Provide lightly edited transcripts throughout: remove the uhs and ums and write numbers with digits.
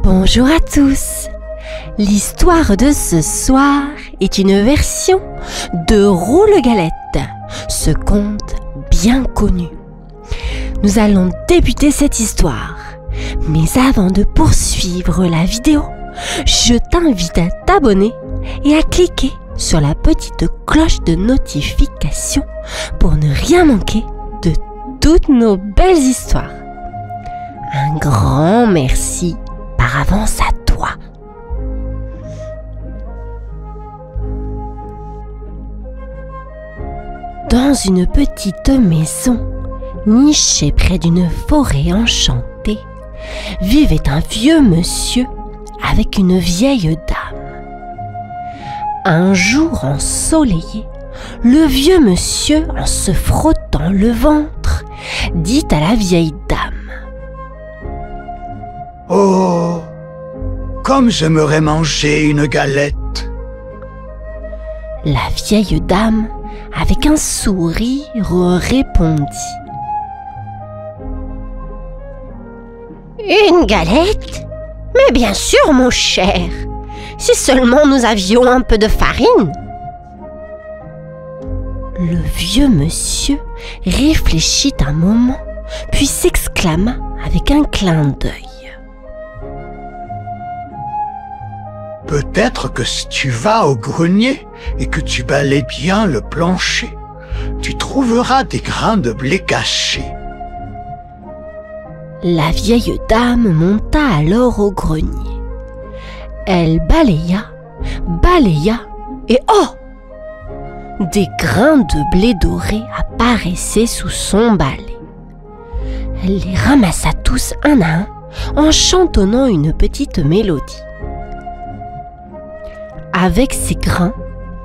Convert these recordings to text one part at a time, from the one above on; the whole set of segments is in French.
Bonjour à tous. L'histoire de ce soir est une version de Roule Galette, ce conte bien connu. Nous allons débuter cette histoire, mais avant de poursuivre la vidéo, je t'invite à t'abonner et à cliquer sur la petite cloche de notification pour ne rien manquer de toutes nos belles histoires. Un grand merci par avance à toi. Dans une petite maison, nichée près d'une forêt enchantée, vivait un vieux monsieur avec une vieille dame. Un jour ensoleillé, le vieux monsieur, en se frottant le ventre, dit à la vieille dame: « Oh, comme j'aimerais manger une galette !» La vieille dame, avec un sourire, répondit: « Une galette? Mais bien sûr, mon cher, si seulement nous avions un peu de farine. » Le vieux monsieur réfléchit un moment, puis s'exclama avec un clin d'œil: « Peut-être que si tu vas au grenier et que tu balayes bien le plancher, tu trouveras des grains de blé cachés. » La vieille dame monta alors au grenier. Elle balaya et oh! Des grains de blé doré apparaissaient sous son balai. Elle les ramassa tous un à un en chantonnant une petite mélodie. Avec ces grains,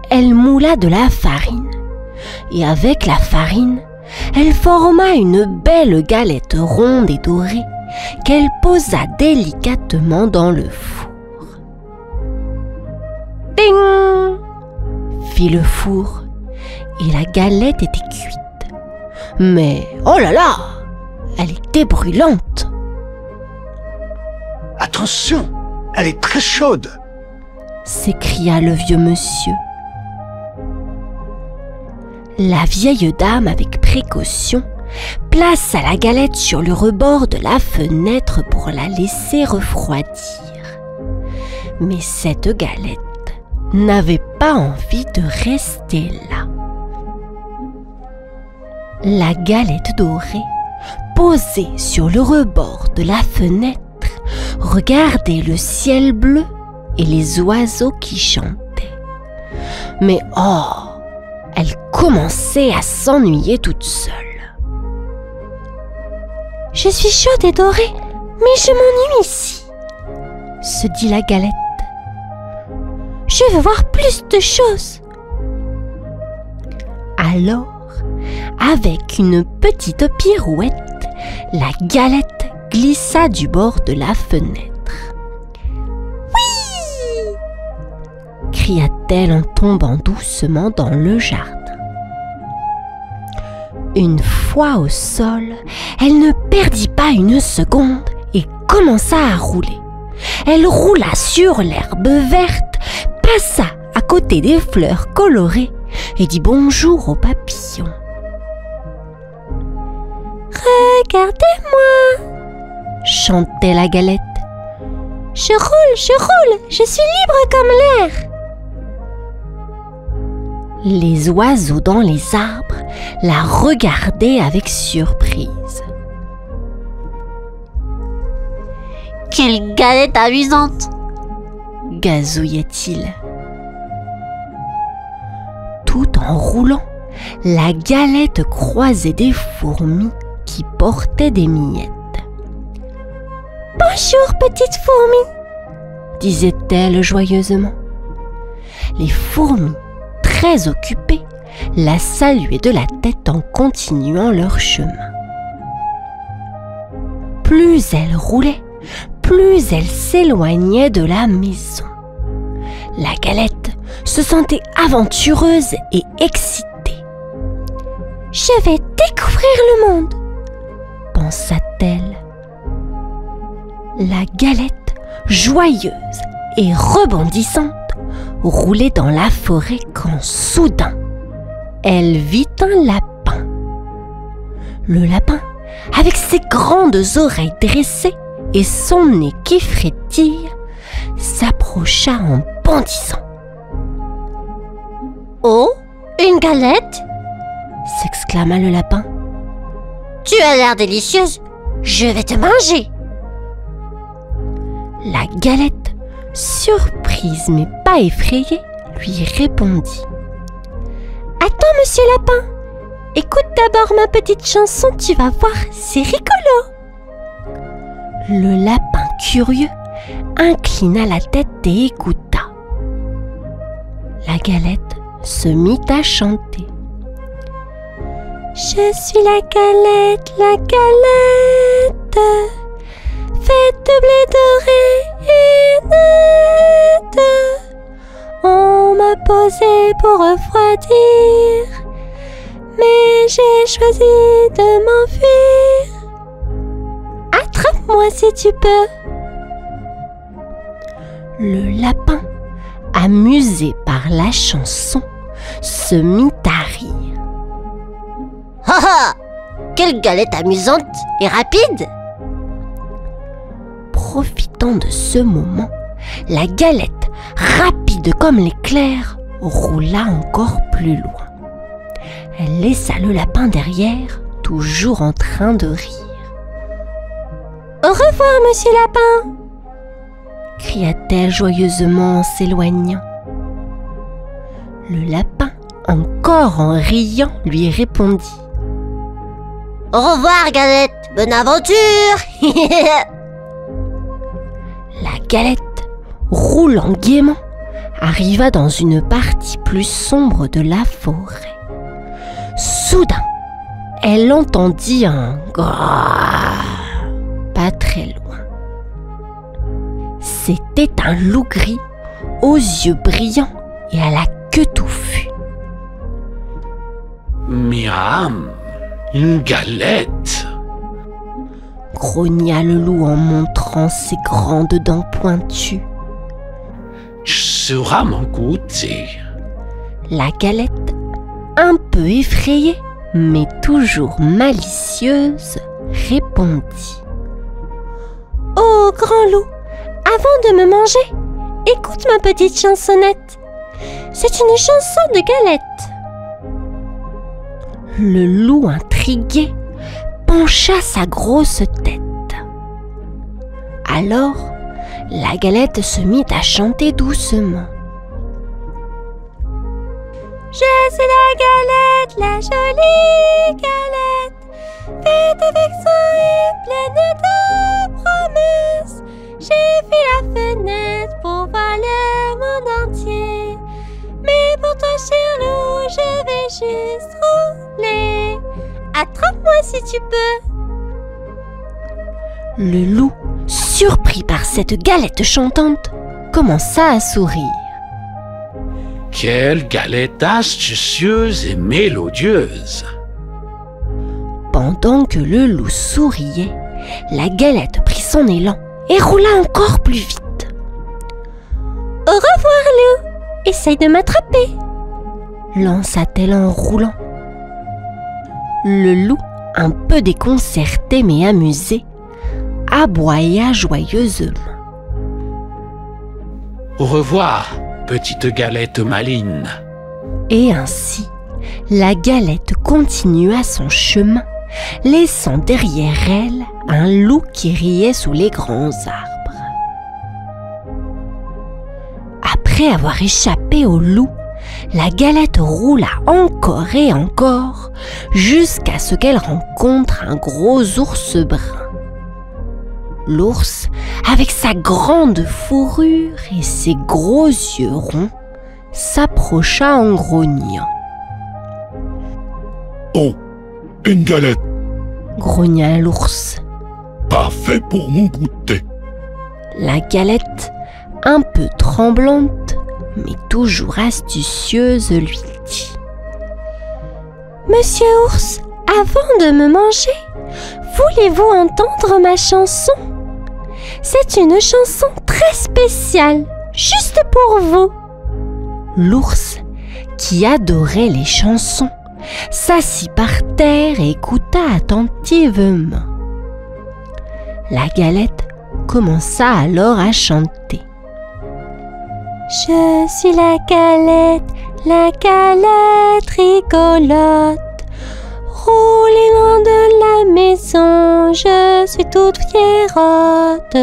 elle moula de la farine. Et avec la farine, elle forma une belle galette ronde et dorée qu'elle posa délicatement dans le four. Ding! Fit le four et la galette était cuite. Mais oh là là! Elle était brûlante. « Attention, elle est très chaude !» s'écria le vieux monsieur. La vieille dame, avec précaution, plaça la galette sur le rebord de la fenêtre pour la laisser refroidir. Mais cette galette n'avait pas envie de rester là. La galette dorée, posée sur le rebord de la fenêtre, regardait le ciel bleu et les oiseaux qui chantaient. Mais oh, elle commençait à s'ennuyer toute seule. « Je suis chaude et dorée, mais je m'ennuie ici, » se dit la galette. « Je veux voir plus de choses. » Alors, avec une petite pirouette, la galette glissa du bord de la fenêtre. Cria-t-elle en tombant doucement dans le jardin. Une fois au sol, elle ne perdit pas une seconde et commença à rouler. Elle roula sur l'herbe verte, passa à côté des fleurs colorées et dit bonjour aux papillons. « Regardez-moi !» chantait la galette. « je roule, je suis libre comme l'air !» Les oiseaux dans les arbres la regardaient avec surprise. « Quelle galette amusante !» gazouillait-il. Tout en roulant, la galette croisait des fourmis qui portaient des miettes. « Bonjour, petite fourmi !» disait-elle joyeusement. Les fourmis, très occupées, la saluaient de la tête en continuant leur chemin. Plus elle roulait, plus elle s'éloignait de la maison. La galette se sentait aventureuse et excitée. « Je vais découvrir le monde !» pensa-t-elle. La galette joyeuse et rebondissante, roulait dans la forêt quand soudain, elle vit un lapin. Le lapin, avec ses grandes oreilles dressées et son nez qui frétille, s'approcha en bondissant. « Oh, une galette ?» s'exclama le lapin. « Tu as l'air délicieuse, je vais te manger !» La galette, surprise mais pas effrayée, lui répondit. « Attends, monsieur Lapin, écoute d'abord ma petite chanson, tu vas voir, c'est rigolo !» Le lapin curieux inclina la tête et écouta. La galette se mit à chanter. « Je suis la galette, faite de blé doré et net. On m'a posé pour refroidir, mais j'ai choisi de m'enfuir. Attrape-moi si tu peux. » Le lapin, amusé par la chanson, se mit à rire. « Ha ha! Quelle galette amusante et rapide !» Profitant de ce moment, la galette, rapide comme l'éclair, roula encore plus loin. Elle laissa le lapin derrière, toujours en train de rire. « Au revoir, monsieur Lapin !» cria-t-elle joyeusement en s'éloignant. Le lapin, encore en riant, lui répondit. « Au revoir, galette, bonne aventure !» La galette, roulant gaiement, arriva dans une partie plus sombre de la forêt. Soudain, elle entendit un grrrr pas très loin. C'était un loup gris, aux yeux brillants et à la queue touffue. « Miam, une galette !» grogna le loup en montrant ses grandes dents pointues. « Tu sauras m'en goûter. » La galette, un peu effrayée, mais toujours malicieuse, répondit. « Oh, grand loup, avant de me manger, écoute ma petite chansonnette. C'est une chanson de galette. » Le loup, intrigué, pencha sa grosse tête. Alors, la galette se mit à chanter doucement. « Je suis la galette, la jolie galette, faite avec soin et pleine de promesses. J'ai vu la fenêtre pour voir le monde entier. Mais pour toi, cher loup, je vais juste rouler. Attrape-moi si tu peux. » Le loup, surpris par cette galette chantante, commença à sourire. « Quelle galette astucieuse et mélodieuse !» Pendant que le loup souriait, la galette prit son élan et roula encore plus vite. « Au revoir, loup, essaye de m'attraper !» lança-t-elle en roulant. Le loup, un peu déconcerté mais amusé, aboya joyeusement. « Au revoir, petite galette maligne !» Et ainsi, la galette continua son chemin, laissant derrière elle un loup qui riait sous les grands arbres. Après avoir échappé au loup, la galette roula encore et encore jusqu'à ce qu'elle rencontre un gros ours brun. L'ours, avec sa grande fourrure et ses gros yeux ronds, s'approcha en grognant. « Oh, une galette !» grogna l'ours. « Parfait pour mon goûter !» La galette, un peu tremblante, mais toujours astucieuse, lui dit. « Monsieur ours, avant de me manger, voulez-vous entendre ma chanson ? c'est une chanson très spéciale, juste pour vous. L'ours, qui adorait les chansons, s'assit par terre et écouta attentivement. La Galette commença alors à chanter. Je suis la galette rigolote. Roulez loin de la maison, je suis toute fierotte.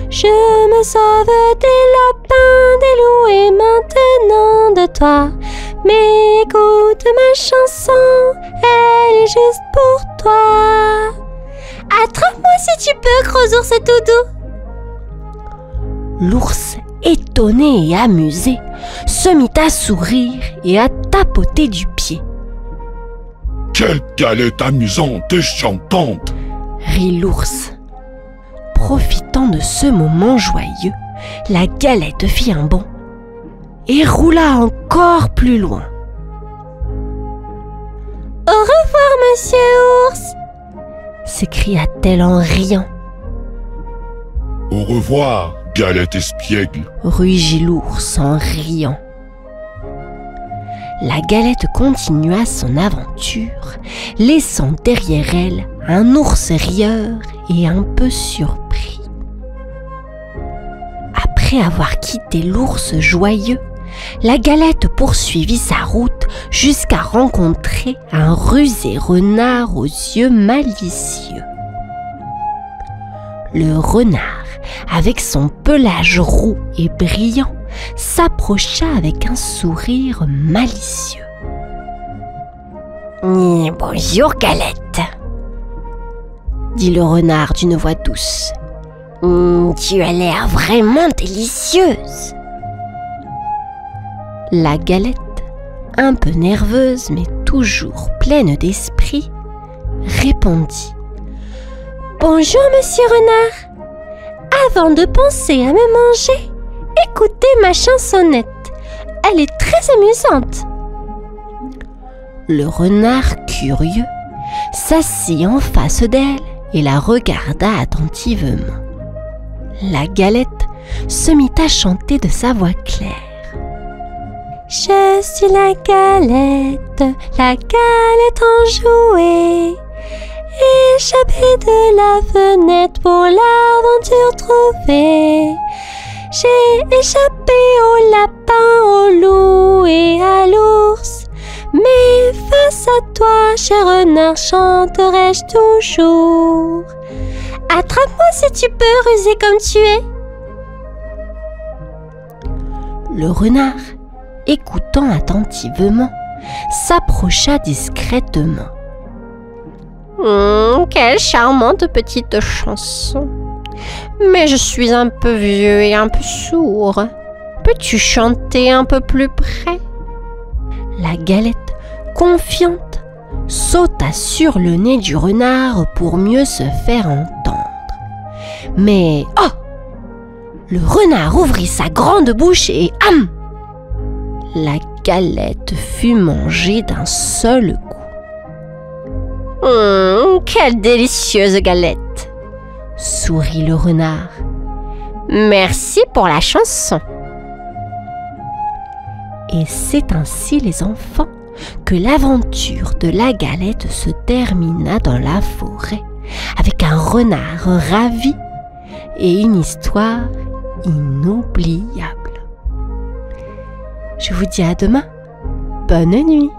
Je me sauve des lapins, des loups et maintenant de toi. Mais écoute ma chanson, elle est juste pour toi. Attrape-moi si tu peux, gros ours tout doux. L'ours, étonné et amusé, se mit à sourire et à tapoter du pied. Quelle galette amusante et chantante! Rit l'ours. Profitant de ce moment joyeux, la Galette fit un bond et roula encore plus loin. Au revoir, monsieur ours! S'écria-t-elle en riant. Au revoir, galette espiègle! Rugit l'ours en riant. La Galette continua son aventure, laissant derrière elle un ours rieur et un peu surpris. Après avoir quitté l'ours joyeux, la Galette poursuivit sa route jusqu'à rencontrer un rusé renard aux yeux malicieux. Le renard, avec son pelage roux et brillant, s'approcha avec un sourire malicieux. « Bonjour, Galette !» dit le renard d'une voix douce. « Tu as l'air vraiment délicieuse !» La Galette, un peu nerveuse mais toujours pleine d'esprit, répondit. « Bonjour, monsieur renard. Avant de penser à me manger, écoutez ma chansonnette. Elle est très amusante. » Le renard, curieux, s'assit en face d'elle et la regarda attentivement. La Galette se mit à chanter de sa voix claire. Je suis la galette enjouée, échappée de la fenêtre pour l'aventure trouvée. J'ai échappé au lapin, au loup et à l'ours, mais face à toi, cher renard, chanterai-je toujours. Attrape-moi si tu peux, rusé comme tu es. Le renard, écoutant attentivement, s'approcha discrètement. Quelle charmante petite chanson. Mais je suis un peu vieux et un peu sourd. Peux-tu chanter un peu plus près? La Galette, confiante, sauta sur le nez du renard pour mieux se faire entendre. Mais, oh! Le renard ouvrit sa grande bouche et ham! La Galette fut mangée d'un seul coup. Quelle délicieuse galette! Sourit le renard. Merci pour la chanson. Et c'est ainsi, les enfants, que l'aventure de la Galette se termina dans la forêt, avec un renard ravi et une histoire inoubliable. Je vous dis à demain. Bonne nuit.